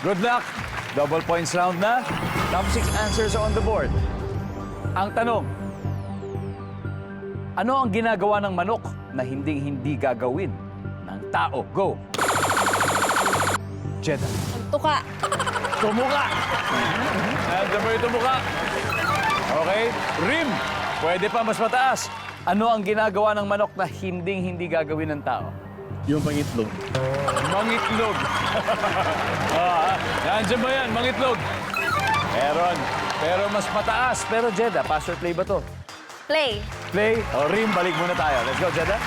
Good luck. Double points round na. Top 6 answers on the board. Ang tanong, ano ang ginagawa ng manok na hindi gagawin ng tao? Go! Jeddah. Tuka. Tumuka! Nandiyan mo yung tumuka. Okay. Rim. Pwede pa mas mataas. Ano ang ginagawa ng manok na hindi gagawin ng tao? Yung pangitlog. Mangitlog. Nandiyan ba yan? Mangitlog. Meron. Pero mas mataas. Pero Jeddah, pass or play ba to? Play. Play. O rim, balik muna tayo. Let's go, Jeddah.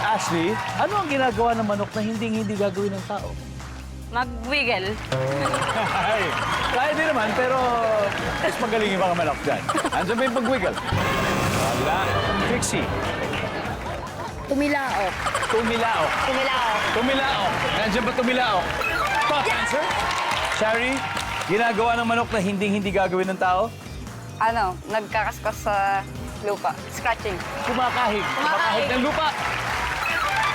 Ashley, ano ang ginagawa ng manok na hindi gagawin ng tao? Mag-wiggle. Ay, kaya din naman, pero mas magaling yung mga manok dyan. Andiyan ba yung pag-wiggle? Wala. Trixie. Tumilaok. Tumilaok. Tumilaok. Tumilaok. Nandiyan ba tumilaok? Top answer. Shari, ginagawa ng manok na hindi gagawin ng tao? Ano, nagkakaskas sa lupa. Scratching. Kumakahig. Kumakahig ng lupa.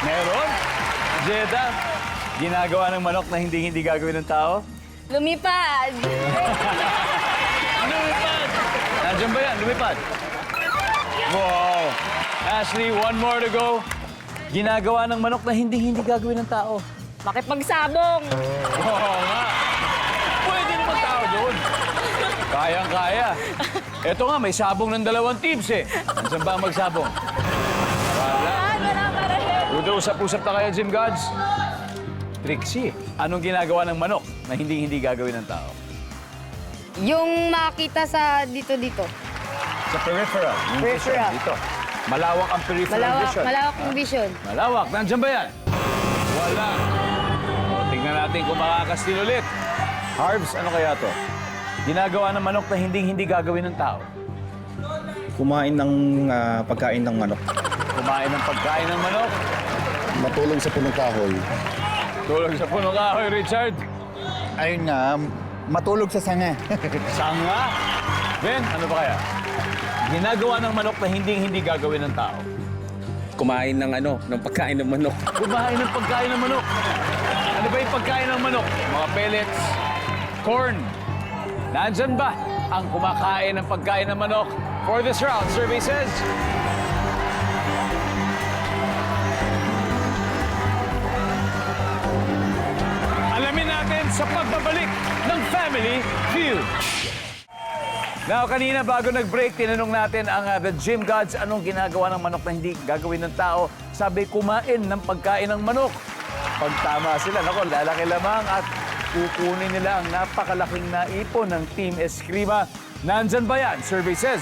Meron. Jeddah, ginagawa ng manok na hindi gagawin ng tao? Lumipad. Lumipad! Nandiyan ba yan? Lumipad. Wow. Ashley, one more to go. Ginagawa ng manok na hindi gagawin ng tao? Makipagsabong. Oo nga. Pwede naman tao doon. Kayang-kaya. Ito nga, may sabong ng dalawang teams eh. Nandiyan ba ang magsabong? Wala. Udo, usap-usap na kayo, Gym Gods. Trixie, anong ginagawa ng manok na hindi gagawin ng tao? Yung makita sa dito. Sa peripheral. Yung Peripheral. vision, dito. Malawak ang peripheral vision. Malawak yung vision. Malawak. Nandiyan ba yan? Wala. O, tingnan natin kung makakastil ulit. Harvs, ano kaya to? Ginagawa ng manok na hindi gagawin ng tao. Kumain ng pagkain ng manok. Kumain ng pagkain ng manok. Matulog sa punong kahoy. Tulog sa punong kahoy, Richard. Ayun nga, matulog sa sanga. Sanga. Ben, ano ba kaya? Ginagawa ng manok na hindi gagawin ng tao. Kumain ng ng pagkain ng manok. Kumain ng pagkain ng manok. Ano ba yung pagkain ng manok? Mga pellets, corn. Nandyan ba ang kumakain ng pagkain ng manok? For this round, survey says... Alamin natin sa pagbabalik ng Family Feud. Now, kanina bago nag-break, tinanong natin ang The Gym Gods, anong ginagawa ng manok na hindi gagawin ng tao? Sabi, kumain ng pagkain ng manok. Pag tama sila, nako, lalaki lamang at kukunin nila ang napakalaking naipon ng Team Eskrima. Nandyan ba yan? Survey says...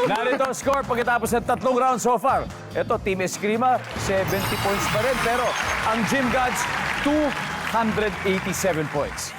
Narito ang score pagkatapos ng 3 rounds so far. Ito, Team Eskrima, 70 points pa rin. Pero ang Gym Gods, 287 points.